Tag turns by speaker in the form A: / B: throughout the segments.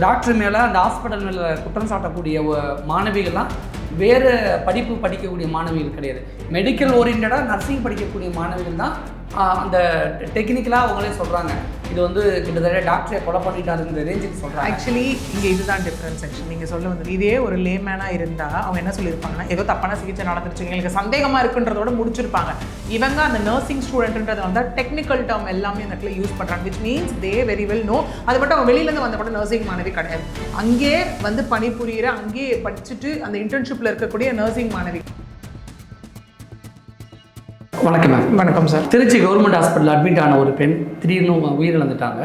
A: Doctor மேலே அந்த hospital மேலே குற்றம் சாட்டக்கூடிய மாணவிகள்லாம் வேறு படிப்பு படிக்கக்கூடிய மாணவிகள் கிடையாது. மெடிக்கல் ஓரியன்டாக நர்சிங் படிக்கக்கூடிய மாணவிகள் தான் அந்த டெக்னிக்கலாக அவங்களே சொல்கிறாங்க. இது வந்து கிட்டத்தட்ட டாக்டரை கொலை பண்ணிட்டாருங்கிற ரேஞ்சுக்கு சொல்கிறாங்க.
B: ஆக்சுவலி இங்கே இதுதான் டிஃப்ரென்ஸ். ஆக்சுவலி நீங்கள் சொல்ல வந்து இதே ஒரு லேமேனாக இருந்தால் அவங்க என்ன சொல்லியிருப்பாங்கன்னா, ஏதோ தப்பான சிகிச்சை நடந்துருச்சு, எங்களுக்கு சந்தேகமாக இருக்குன்றதோட முடிச்சிருப்பாங்க. இவங்க அந்த நர்சிங் ஸ்டூடெண்ட்ன்றதை வந்து டெக்னிக்கல் டேர்ம் எல்லாமே அந்த இடத்துல யூஸ் பண்ணுறாங்க. Which means they very well know. அது மட்டும் அவங்க வெளியிலேருந்து வந்த கூட நர்சிங் மாணவி கிடையாது. அங்கே வந்து பணிபுரிகிற, அங்கேயே படிச்சுட்டு அந்த இன்டர்ன்ஷிப்பில் இருக்கக்கூடிய நர்சிங் மாணவி.
A: வணக்கம் மேம்.
B: வணக்கம் sir.
A: Trichy government hospital admit ஆன ஒரு பெண் திடீர்னு உயிரிழந்துட்டாங்க.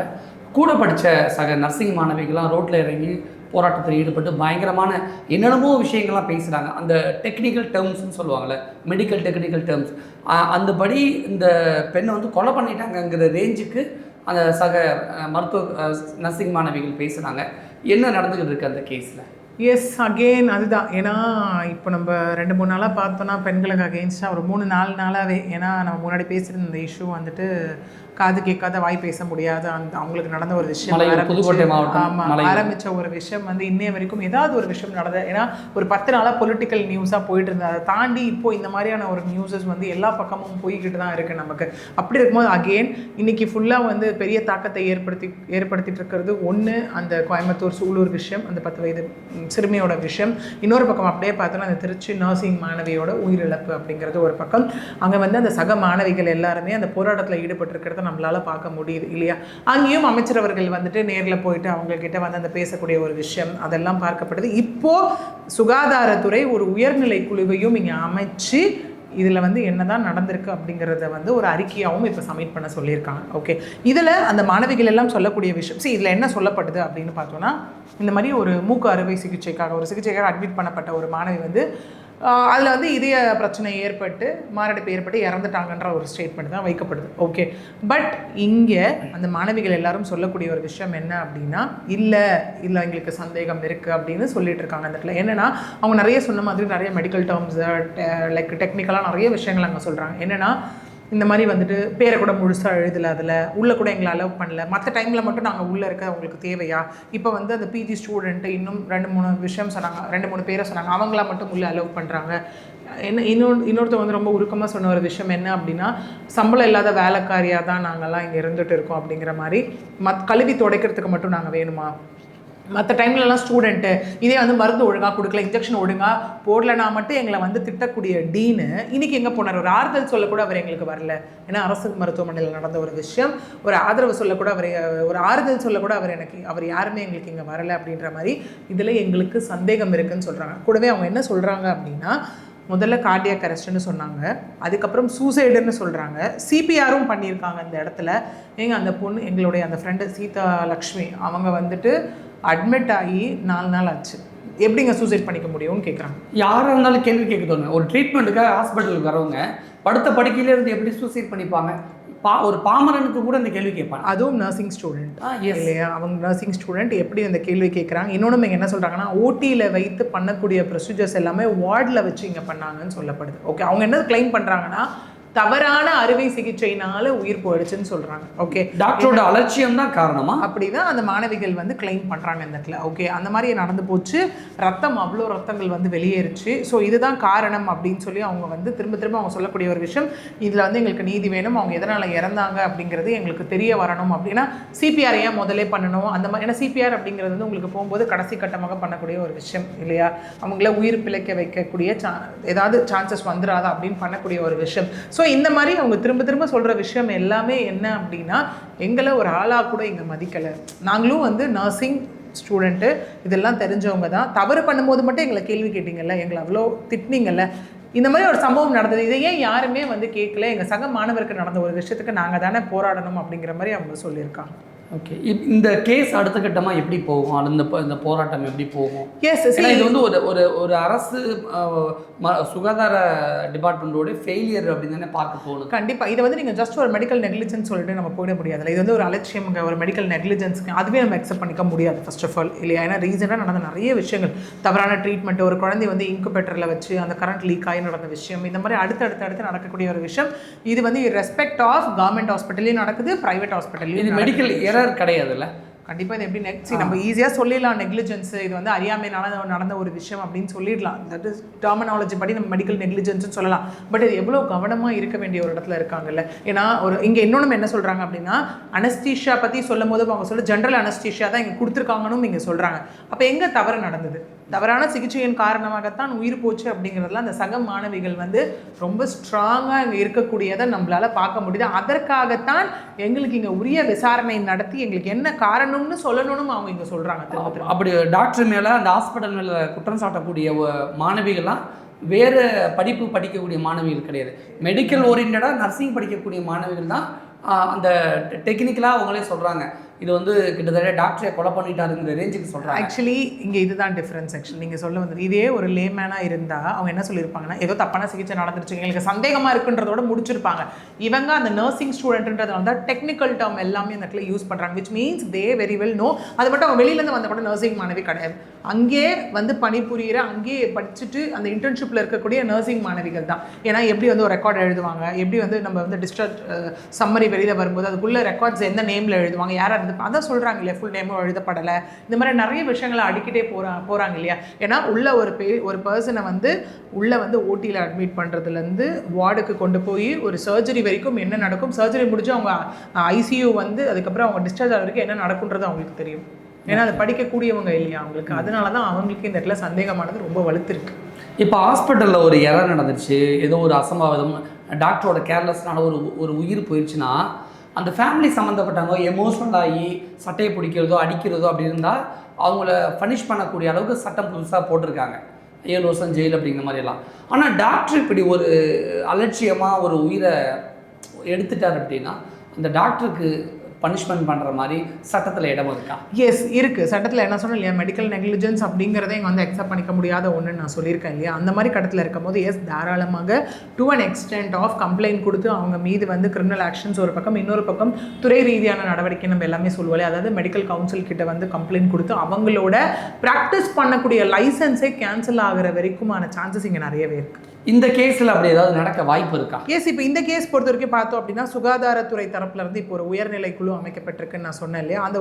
A: கூட படித்த சக நர்சிங் மாணவிகள்லாம் ரோட்டில் இறங்கி போராட்டத்தில் ஈடுபட்டு பயங்கரமான என்னென்னமோ விஷயங்கள்லாம் பேசுகிறாங்க. அந்த டெக்னிக்கல் டேர்ம்ஸ்னு சொல்லுவாங்கள்ல, மெடிக்கல் டெக்னிக்கல் டேர்ம்ஸ், அந்தபடி இந்த பெண்ணை வந்து கொலை பண்ணிட்டாங்கங்கிற ரேஞ்சுக்கு அந்த சக மருத்துவ நர்சிங் மாணவிகள் பேசுகிறாங்க. என்ன நடந்துக்கிட்டு இருக்குது அந்த கேஸில்?
B: எஸ், அகெயின் அதுதான். ஏன்னா இப்போ நம்ம 2-3 நாளாக பார்த்தோன்னா பெண்களுக்கு அகெயின்ஸ்டாக ஒரு 3-4 நாளாகவே, ஏன்னா நம்ம முன்னாடி பேசுகிற இந்த இஷ்யூ வந்துட்டு காது கேட்காத வாய் பேச முடியாத அந்த அவங்களுக்கு நடந்த ஒரு விஷயம்,
A: புதுக்கோட்டை மாவட்டம்
B: ஆரம்பித்த ஒரு விஷயம் வந்து இன்னைய வரைக்கும் ஏதாவது ஒரு விஷயம் நடந்தது. ஏன்னா ஒரு 10 நாளாக பொலிட்டிக்கல் நியூஸாக போயிட்டு இருந்தது. அதை தாண்டி இப்போது இந்த மாதிரியான ஒரு நியூஸஸ் வந்து எல்லா பக்கமும் போய்கிட்டு தான் இருக்குது நமக்கு. அப்படி இருக்கும்போது அகெயின் இன்னைக்கு ஃபுல்லாக வந்து பெரிய தாக்கத்தை ஏற்படுத்திட்டு இருக்கிறது ஒன்று அந்த கோயம்புத்தூர் சூலூர் விஷயம், அந்த 10 வயது சிறுமியோட விஷயம். இன்னொரு பக்கம் அப்படியே பார்த்தோன்னா அந்த திருச்சி நர்சிங் மாணவியோட உயிரிழப்பு அப்படிங்கிறது ஒரு பக்கம். அங்கே வந்து அந்த சக மாணவிகள் எல்லாருமே அந்த போராட்டத்தில் ஈடுபட்டிருக்கிறத நம்மளால பார்க்க முடியுது இல்லையா? அங்கேயும் அமைச்சர் அவர்கள் வந்துட்டு நேரில் போயிட்டு அவங்கக்கிட்ட வந்து அந்த பேசக்கூடிய ஒரு விஷயம் அதெல்லாம் பார்க்கப்படுது. இப்போ சுகாதாரத்துறை ஒரு உயர்நிலை குழுவையும் இங்கே அமைச்சு இதில் வந்து என்னதான் நடந்திருக்கு அப்படிங்கிறத வந்து ஒரு அறிக்கையாகவும் இப்போ சப்மிட் பண்ண சொல்லியிருக்காங்க. ஓகே, இதில் அந்த மாணவிகள் எல்லாம் சொல்லக்கூடிய விஷயம் இதில் என்ன சொல்லப்படுது அப்படின்னு பார்த்தோன்னா, இந்த மாதிரி ஒரு மூக்கு அறுவை சிகிச்சைக்காக அட்மிட் பண்ணப்பட்ட ஒரு மாணவி வந்து அதில் வந்து இதய பிரச்சனை ஏற்பட்டு மாரடைப்பு ஏற்பட்டு இறந்துட்டாங்கன்ற ஒரு ஸ்டேட்மெண்ட் தான் வைக்கப்படுது. ஓகே, பட் இங்கே அந்த மாணவிகள் எல்லாரும் சொல்லக்கூடிய ஒரு விஷயம் என்ன அப்படின்னா, இல்லை எங்களுக்கு சந்தேகம் இருக்குது அப்படின்னு சொல்லிட்டு இருக்காங்க. அந்த இடத்துல என்னென்னா, அவங்க நிறைய சொன்ன மாதிரி நிறைய மெடிக்கல் டேர்ம்ஸ் லைக் டெக்னிக்கலாக நிறைய விஷயங்கள் அங்கே சொல்கிறாங்க. என்னென்னா, இந்த மாதிரி வந்துட்டு பேரை கூட முழுசாக எழுதலை, அதில் உள்ளே கூட எங்களை அலோவ் பண்ணல, மற்ற டைமில் மட்டும் நாங்கள் உள்ளே இருக்க அவங்களுக்கு தேவையா? இப்போ வந்து அந்த பிஜி ஸ்டூடெண்ட்டு இன்னும் 2-3 விஷயம் சொன்னாங்க, 2-3 பேரை சொன்னாங்க, அவங்கள மட்டும் உள்ளே அலோவ் பண்ணுறாங்க. இன்னொருத்தர் வந்து ரொம்ப உருக்கமாக சொன்ன ஒரு விஷயம் என்ன அப்படின்னா, சம்பளம் இல்லாத வேலைக்காரியாக தான் நாங்கள்லாம் இங்கே இருந்துகிட்டு இருக்கோம் அப்படிங்கிற மாதிரி. கழுவி துடைக்கிறதுக்கு மட்டும் நாங்கள் வேணுமா? மற்ற டைம்லலாம் ஸ்டூடெண்ட்டு இதே வந்து மருந்து ஒழுங்காக கொடுக்கல, இன்ஜெக்ஷன் ஒழுங்காக போடலைனா மட்டும் எங்களை வந்து திட்டக்கூடிய டீனு இன்றைக்கி எங்கே போனார்? ஒரு ஆறுதல் சொல்லக்கூட அவர் எங்களுக்கு வரல. ஏன்னா அரசு மருத்துவமனையில் நடந்த ஒரு விஷயம், ஒரு ஆதரவு சொல்லக்கூட அவர், ஒரு ஆறுதல் சொல்லக்கூட அவர் யாருமே எங்களுக்கு இங்கே வரலை அப்படின்ற மாதிரி இதில் எங்களுக்கு சந்தேகம் இருக்குதுன்னு சொல்கிறாங்க. கூடவே அவங்க என்ன சொல்கிறாங்க அப்படின்னா, முதல்ல கார்டியாக் அரெஸ்ட்னு சொன்னாங்க, அதுக்கப்புறம் சூசைடுன்னு சொல்கிறாங்க, சிபிஆரும் பண்ணியிருக்காங்க இந்த இடத்துல. அந்த பொண்ணு எங்களுடைய அந்த ஃப்ரெண்டு சீதா லக்ஷ்மி அவங்க வந்துட்டு அட்மிட் ஆகி 4 நாள் ஆச்சு. எப்படிங்க சூசைட் பண்ணிக்க முடியும்னு கேட்குறாங்க.
A: யாராக இருந்தாலும் கேள்வி கேட்க தோணுங்க. ஒரு ட்ரீட்மெண்ட்டுக்காக ஹாஸ்பிட்டலுக்கு வரவங்க படுத்த படுக்கையிலேருந்து எப்படி சூசைட் பண்ணிப்பாங்க? ஒரு பாமரனுக்கு கூட இந்த கேள்வி கேட்பாங்க. அதுவும்
B: நர்சிங் ஸ்டூடெண்ட் இல்லையா? அவங்க நர்சிங் ஸ்டூடெண்ட் எப்படி இந்த கேள்வி கேட்குறாங்க. இன்னொன்று இங்கே என்ன சொல்கிறாங்கன்னா, ஓடியில் வைத்து பண்ணக்கூடிய ப்ரொசீஜர்ஸ் எல்லாமே வார்டில் வச்சு இங்கே பண்ணாங்கன்னு சொல்லப்படுது. ஓகே, அவங்க என்ன கிளைம் பண்ணுறாங்கன்னா, தவறான அறுவை சிகிச்சையினால உயிர் போயிடுச்சுன்னு சொல்கிறாங்க. ஓகே,
A: டாக்டரோட அலட்சியம் தான் காரணமா
B: அப்படி தான் அந்த மாணவிகள் வந்து கிளைம் பண்ணுறாங்க இந்த இடத்துல. ஓகே, அந்த மாதிரி நடந்து போச்சு, அவ்வளோ ரத்தங்கள் வந்து வெளியேறுச்சு, ஸோ இதுதான் காரணம் அப்படின்னு சொல்லி அவங்க வந்து திரும்ப அவங்க சொல்லக்கூடிய ஒரு விஷயம். இதில் வந்து எங்களுக்கு நீதி வேணும், அவங்க எதனால் இறந்தாங்க அப்படிங்கிறது எங்களுக்கு தெரிய வரணும். அப்படின்னா சிபிஆர் ஏன் முதலே பண்ணணும் அந்த மாதிரி. ஏன்னா சிபிஆர் அப்படிங்கிறது வந்து உங்களுக்கு போகும்போது கடைசி கட்டமாக பண்ணக்கூடிய ஒரு விஷயம் இல்லையா? அவங்கள உயிர் பிழைக்க வைக்கக்கூடிய ஏதாவது சான்சஸ் வந்துடாதா அப்படின்னு பண்ணக்கூடிய ஒரு விஷயம். ஸோ இந்த மாதிரி அவங்க திரும்ப சொல்கிற விஷயம் எல்லாமே என்ன அப்படின்னா, எங்களை ஒரு ஆளாக கூட இங்கே மதிக்கலை, நாங்களும் வந்து நர்சிங் ஸ்டூடெண்ட்டு இதெல்லாம் தெரிஞ்சவங்க தான், தவறு பண்ணும்போது மட்டும் எங்களை கேள்வி கேட்டிங்கல்ல, எங்களை அவ்வளோ திட்டினீங்கல்ல, இந்த மாதிரி ஒரு சம்பவம் நடந்தது, இதை ஏன் யாருமே வந்து கேட்கல, எங்கள் சக மாணவருக்கு நடந்த ஒரு விஷயத்துக்கு நாங்கள் தானே போராடணும் அப்படிங்கிற மாதிரி அவங்க சொல்லியிருக்காங்க.
A: ஓகே, இந்த கேஸ் அடுத்த கட்டமாக எப்படி போகும்? இந்த போராட்டம் எப்படி போகும்?
B: எஸ்,
A: இது வந்து ஒரு அரசு சுகாதார டிபார்ட்மெண்ட்டோட ஃபெயிலியர் அப்படின்னு தானே பார்க்க போகணும்.
B: கண்டிப்பாக இதை வந்து நீங்கள் ஜஸ்ட் ஒரு மெடிக்கல் நெக்லிஜென்ஸ் சொல்லிட்டு நம்ம போயிட முடியாது. இது வந்து ஒரு அலட்சியம்ங்க, ஒரு மெடிக்கல் நெக்லிஜென்ஸுக்கு அதுவே நம்ம அக்செப்ட் பண்ணிக்க முடியாது ஃபர்ஸ்ட் ஆஃப் ஆல் இல்லையா? ஏன்னா ரீசனாக நடந்த நிறைய விஷயங்கள், தவறான ட்ரீட்மெண்ட், ஒரு குழந்தை வந்து இன்குபேட்டரில் வச்சு அந்த கரண்ட் லீக் ஆகி நடந்த விஷயம், இந்த மாதிரி அடுத்து நடக்கக்கூடிய ஒரு விஷயம். இது வந்து ரெஸ்பெக்ட் ஆஃப் கவர்மெண்ட் ஹாஸ்பிட்டலையும் நடக்குது, ப்ரைவேட் ஹாஸ்பிட்டலையும்.
A: இது மெடிக்கல் எரர் கிடையாதுல்ல?
B: கண்டிப்பாக இது எப்படி நெக்ஸ்ட் நம்ம ஈஸியாக சொல்லிடலாம் நெக்லிஜென்ஸ், இது வந்து அறியாமைனால நடந்த ஒரு விஷயம் அப்படின்னு சொல்லிடலாம். தட் இஸ் டெர்மினாலஜி படி நம்ம மெடிக்கல் நெக்லிஜென்ஸ்னு சொல்லலாம். பட் இது எவ்வளோ கவனமாக இருக்க வேண்டிய ஒரு இடத்துல இருக்காங்கல்ல. ஏன்னா ஒரு இங்கே இன்னொன்று என்ன சொல்கிறாங்க அப்படின்னா, அனஸ்தீஷியா பற்றி சொல்லும் போது அவங்க சொல்ல ஜென்ரல் அனஸ்தீஷியா தான் இங்கே கொடுத்துருக்காங்கன்னு இங்கே சொல்கிறாங்க. அப்போ எங்கே தவறு நடந்தது? தவறான சிகிச்சையின் காரணமாகத்தான் உயிர் போச்சு அப்படிங்கிறதுல அந்த சக மாணவிகள் வந்து ரொம்ப ஸ்ட்ராங்காக இங்கே இருக்கக்கூடியதை நம்மளால் பார்க்க முடியுது. அதற்காகத்தான் எங்களுக்கு இங்கே உரிய விசாரணை நடத்தி எங்களுக்கு என்ன காரணம்னு சொல்லணும்னு அவங்க இங்கே சொல்கிறாங்க.
A: அப்படி டாக்டர் மேலே அந்த ஹாஸ்பிட்டல் மேலே குற்றம் சாட்டக்கூடிய மாணவிகள்லாம் வேறு படிப்பு படிக்கக்கூடிய மாணவிகள் கிடையாது. மெடிக்கல் ஓரியன்டாக நர்சிங் படிக்கக்கூடிய மாணவிகள் தான் அந்த டெக்னிக்கலாக அவங்களே சொல்கிறாங்க இது வந்து கிட்டத்தட்ட டாக்டரை கொலை பண்ணிட்டாருங்கிற ரேஞ்சுக்கு சொல்கிறாங்க.
B: ஆக்சுவலி இங்கே இதுதான் டிஃப்ரென்ஸ். ஆக்சுவலி நீங்கள் சொல்ல வந்தது இதே ஒரு லேமேனாக இருந்தால் அவங்க என்ன சொல்லியிருப்பாங்கன்னா, ஏதோ தப்பான சிகிச்சை நடந்துருச்சு எங்களுக்கு சந்தேகமாக இருக்குன்றதோட முடிச்சிருப்பாங்க. இவங்க அந்த நர்சிங் ஸ்டூடெண்ட்ன்றது வந்து டெக்னிக்கல் டேர்ம் எல்லாமே அந்த இடத்துல யூஸ் பண்ணுறாங்க. Which means they very well know. அது மட்டும் அவங்க வெளியிலேருந்து வந்த கூட நர்சிங் மாணவி கிடையாது. அங்கே வந்து பணிபுரிகிற அங்கேயே படிச்சுட்டு அந்த இன்டர்ன்ஷிப்பில் இருக்கக்கூடிய நர்சிங் மாணவிகள் தான். ஏன்னா எப்படி வந்து ஒரு ரெக்கார்ட் எழுதுவாங்க, எப்படி வந்து நம்ம வந்து டிஸ்சார்ஜ் சம்மரி வெளியில் வரும்போது அதுக்குள்ளே ரெக்கார்ட்ஸ் எந்த நேமில் எழுதுவாங்க, யாராக அதான் சொல்கிறாங்க இல்லையா, ஃபுல் நேமும் எழுதப்படலை. இந்த மாதிரி நிறைய விஷயங்களை அடிக்கிட்டே போகிறாங்க இல்லையா. ஏன்னா உள்ள ஒரு பர்சனை வந்து உள்ளே வந்து ஓடியில் அட்மிட் பண்ணுறதுலேருந்து வார்டுக்கு கொண்டு போய் ஒரு சர்ஜரி வரைக்கும் என்ன நடக்கும், சர்ஜரி முடிஞ்சு அவங்க ஐசியூ வந்து அதுக்கப்புறம் அவங்க டிஸ்சார்ஜ் ஆகிற வரைக்கும் என்ன நடக்குன்றது அவங்களுக்கு தெரியும். ஏன்னா அதை படிக்கக்கூடியவங்க இல்லையா அவங்களுக்கு. அதனால தான் அவங்களுக்கு இந்த இடத்துல சந்தேகமானது ரொம்ப வலுத்திருக்கு.
A: இப்போ ஹாஸ்பிட்டலில் ஒரு எரர் நடந்துச்சு, ஏதோ ஒரு அசம்பாவிதம், டாக்டரோட கேர்லெஸ்னால ஒரு உயிர் போயிடுச்சுன்னா அந்த ஃபேமிலி சம்மந்தப்பட்டவங்க எமோஷனல் ஆகி சட்டையை பிடிக்கிறதோ அடிக்கிறதோ அப்படி இருந்தால் அவங்கள பனிஷ் பண்ணக்கூடிய அளவுக்கு சட்டம் புதுசாக போட்டிருக்காங்க, 7 வருஷம் ஜெயில் அப்படிங்கிற மாதிரியெல்லாம். ஆனால் டாக்டர் இப்படி ஒரு அலட்சியமாக ஒரு உயிரை எடுத்துட்டார் அப்படின்னா அந்த டாக்டருக்கு பனிஷ்மெண்ட் பண்ணுற மாதிரி சட்டத்தில் இடம் இருக்கா?
B: எஸ் இருக்குது. சட்டத்தில் என்ன சொன்னேன் இல்லையா, மெடிக்கல் நெக்லிஜென்ஸ் அப்படிங்கிறதே இங்கே வந்து அக்செப்ட் பண்ணிக்க முடியாத ஒன்றுன்னு நான் சொல்லியிருக்கேன் இல்லையா. அந்த மாதிரி கட்டத்தில் இருக்கும் போது எஸ் தாராளமாக to an extent of complaint கொடுத்து அவங்க மீது வந்து கிரிமினல் ஆக்ஷன்ஸ் ஒரு பக்கம், இன்னொரு பக்கம் துறை ரீதியான நடவடிக்கை நம்ம எல்லாமே சொல்லுவோம். அதாவது மெடிக்கல் கவுன்சில் கிட்ட வந்து கம்ப்ளைண்ட் கொடுத்து அவங்களோட ப்ராக்டிஸ் பண்ணக்கூடிய லைசன்ஸே கேன்சல் ஆகிற வரைக்குமான சான்சஸ் இங்கே நிறையவே இருக்குது.
A: இந்த கேஸில் அப்படி ஏதாவது நடக்க வாய்ப்பு இருக்கா?
B: எஸ், இப்போ இந்த கேஸ் பொறுத்த வரைக்கும் பார்த்தோம் அப்படின்னா சுகாதாரத்துறை தரப்புலேருந்து இப்போ ஒரு உயர்நிலை குழு அமைக்கப்பட்டிருக்குன்னு நான் சொன்னேன் இல்லையா. அந்த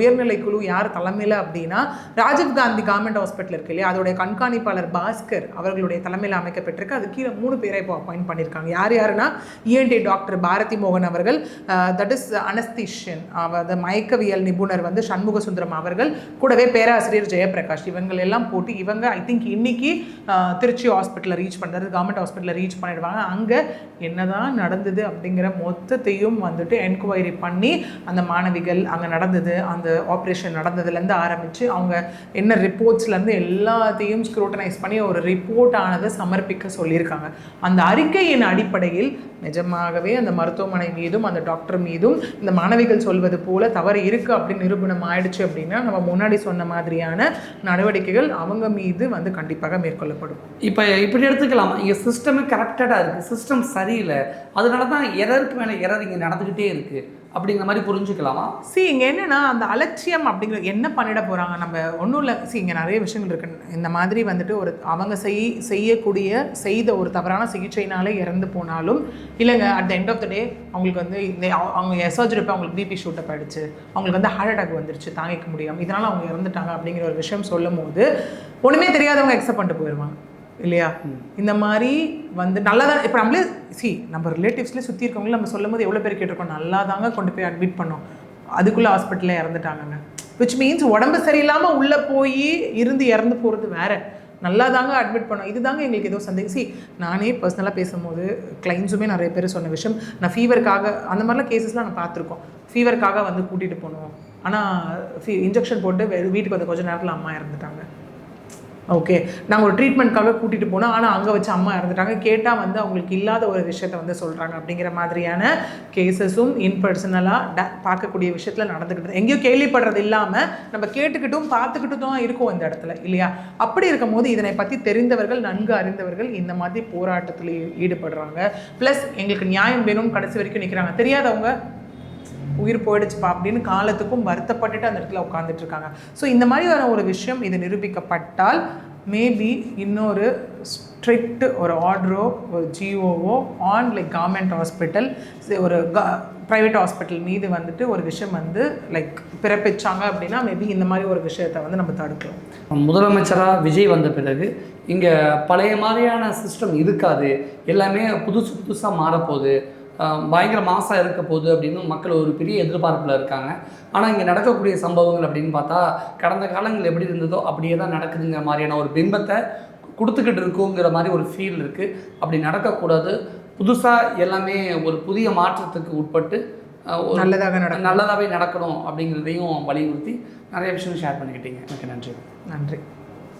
B: உயர்நிலை குழு யார் தலைமையில் அப்படின்னா ராஜீவ்காந்தி கவர்மெண்ட் ஹாஸ்பிட்டல் இருக்கு இல்லையா, அதோடைய கண்காணிப்பாளர் பாஸ்கர் அவர்களுடைய தலைமையில் அமைக்கப்பட்டிருக்கு. அது கீழே 3 பேரை இப்போ அப்பாயிண்ட் பண்ணியிருக்காங்க. யாருன்னா இஎன்டி டாக்டர் பாரதி மோகன் அவர்கள், தட் இஸ் அனஸ்தீஷியன், அதாவது மயக்கவியல் நிபுணர் வந்து சண்முக சுந்தரம் அவர்கள், கூடவே பேராசிரியர் ஜெயபிரகாஷ், இவங்க எல்லாம் போட்டு இவங்க ஐ திங்க் இன்னைக்கு திருச்சி ஹாஸ்பிட்டலில் ரீச் பண்ணுறது, கவர்மெண்ட் ஹாஸ்பிட்டலில் ரீச் பண்ணிடுவாங்க. அங்கே என்னதான் நடந்தது அப்படிங்கிற மொத்தத்தையும் வந்துட்டு என்கொயரி பண்ணி அந்த மாணவிகள் அங்கே நடந்தது, அந்த ஆப்ரேஷன் நடந்ததுலேருந்து ஆரம்பித்து அவங்க என்ன ரிப்போர்ட்ஸ்லேருந்து எல்லாத்தையும் ஸ்க்ரூட்டனைஸ் பண்ணி ஒரு ரிப்போர்ட் ஆனதை சமர்ப்பிக்க சொல்லியிருக்காங்க. அந்த அறிக்கையின் அடிப்படையில் நிஜமாகவே அந்த மருத்துவமனை மீதும் அந்த டாக்டர் மீதும் இந்த மாணவிகள் சொல்வது போல தவறு இருக்குது அப்படின்னு நிரூபணம் ஆயிடுச்சு அப்படின்னா நம்ம முன்னாடி சொன்ன மாதிரியான நடவடிக்கைகள் அவங்க மீது வந்து கண்டிப்பாக மேற்கொள்ளப்படும்.
A: இப்போ இப்படி எடுத்துக்கலாம், இங்கே சிஸ்டமே கரெக்டடாக இருக்குது, சிஸ்டம் சரியில்லை, அதனால தான் எரருக்கு மேலே எரர் இங்கே நடந்துக்கிட்டே இருக்குது அப்படிங்கிற மாதிரி புரிஞ்சுக்கலாமா?
B: இங்கே என்னென்னா அந்த அலட்சியம் அப்படிங்கிறது என்ன பண்ணிட போகிறாங்க, நம்ம ஒன்றும் இல்லை. இங்கே நிறைய விஷயங்கள் இருக்குது. இந்த மாதிரி வந்துட்டு ஒரு அவங்க செய்த ஒரு தவறான சிகிச்சைனாலே இறந்து போனாலும் இல்லைங்க, at the end of the day அவங்களுக்கு வந்து அவங்க சர்ஜரி அவங்களுக்கு பிபி ஷூட்டப் ஆகிடுச்சு, அவங்களுக்கு வந்து ஹார்ட் அட்டாக் வந்துருச்சு, தாங்கிக்க முடியாமல், இதனால் அவங்க இறந்துட்டாங்க அப்படிங்கிற ஒரு விஷயம் சொல்லும் போது ஒன்றுமே தெரியாதவங்க அக்செப்ட் பண்ணிட்டு போயிடுவாங்க இல்லையா. இந்த மாதிரி வந்து நல்லா தான் இப்போ நம்மளே நம்ம ரிலேட்டிவ்ஸ்லேயே சுற்றி இருக்கவங்களும் நம்ம சொல்லும் போது எவ்வளோ பேர் கேட்டிருக்கோம், நல்லா தாங்க கொண்டு போய் அட்மிட் பண்ணோம், அதுக்குள்ளே ஹாஸ்பிட்டலில் இறந்துட்டாங்கங்க. விச் மீன்ஸ் உடம்பு சரியில்லாமல் உள்ளே போய் இறந்து போகிறது வேறு, நல்லா தாங்க அட்மிட் பண்ணோம், இது தாங்க எங்களுக்கு ஏதோ சந்தேகம். நானே பர்சனலாக பேசும்போது கிளைண்ட்ஸுமே நிறைய பேர் சொன்ன விஷயம், நான் ஃபீவருக்காக அந்த மாதிரிலாம் கேசஸ்லாம் நான் பார்த்துருக்கோம். ஃபீவருக்காக வந்து கூட்டிகிட்டு போனோம், ஆனால் இன்ஜெக்ஷன் போட்டு வீட்டுக்கு வந்து கொஞ்சம் நேரத்தில் அம்மா இறந்துட்டாங்க. ஓகே, நாங்கள் ஒரு ட்ரீட்மெண்ட்காக கூட்டிகிட்டு போனோம், ஆனால் அங்கே வச்சு அம்மா இறந்துட்டாங்க. கேட்டால் வந்து அவங்களுக்கு இல்லாத ஒரு விஷயத்தை வந்து சொல்கிறாங்க அப்படிங்கிற மாதிரியான கேசஸும் இன்பர்சனலாக பார்க்கக்கூடிய விஷயத்தில் நடந்துக்கிட்டு எங்கேயும் கேள்விப்படுறது இல்லாமல் நம்ம கேட்டுக்கிட்டும் பார்த்துக்கிட்டு தான் இருக்கோம் இந்த இடத்துல இல்லையா. அப்படி இருக்கும் போது இதனை பற்றி தெரிந்தவர்கள், நன்கு அறிந்தவர்கள் இந்த மாதிரி போராட்டத்தில் ஈடுபடுறாங்க. ப்ளஸ் எங்களுக்கு நியாயம் வேணும்னு கடைசி வரைக்கும் நிற்கிறாங்க. தெரியாதவங்க உயிர் போயிடுச்சுப்பா அப்படின்னு காலத்துக்கும் வருத்தப்பட்டுட்டு அந்த இடத்துல உட்காந்துட்டு இருக்காங்க. ஸோ இந்த மாதிரியான ஒரு விஷயம் இது நிரூபிக்கப்பட்டால் மேபி இன்னொரு ஸ்ட்ரிக்ட் ஒரு ஆர்டரோ ஒரு ஜிஓவோ ஆன் லைக் கவர்மெண்ட் ஹாஸ்பிட்டல் ஒரு ப்ரைவேட் ஹாஸ்பிட்டல் மீது வந்துட்டு ஒரு விஷயம் வந்து லைக் பிறப்பிச்சாங்க அப்படின்னா மேபி இந்த மாதிரி ஒரு விஷயத்தை வந்து நம்ம தடுக்கலாம்.
A: முதலமைச்சராக விஜய் வந்த பிறகு இங்கே பழைய மாதிரியான சிஸ்டம் இருக்காது, எல்லாமே புதுசாக மாறப்போகுது, பயங்கர மாசாக இருக்க போகுது அப்படின்னு மக்கள் ஒரு பெரிய எதிர்பார்ப்பில் இருக்காங்க. ஆனால் இங்கே நடக்கக்கூடிய சம்பவங்கள் அப்படின்னு பார்த்தா கடந்த காலங்கள் எப்படி இருந்ததோ அப்படியே தான் நடக்குதுங்கிற மாதிரியான ஒரு பிம்பத்தை கொடுத்துக்கிட்டு இருக்குங்கிற மாதிரி ஒரு ஃபீல் இருக்குது. அப்படி நடக்கக்கூடாது. புதுசாக எல்லாமே ஒரு புதிய மாற்றத்துக்கு உட்பட்டு நல்லதாகவே நடக்கணும் அப்படிங்கிறதையும் வலியுறுத்தி நிறைய விஷயம் ஷேர் பண்ணிக்கிட்டீங்க. எனக்கு நன்றி.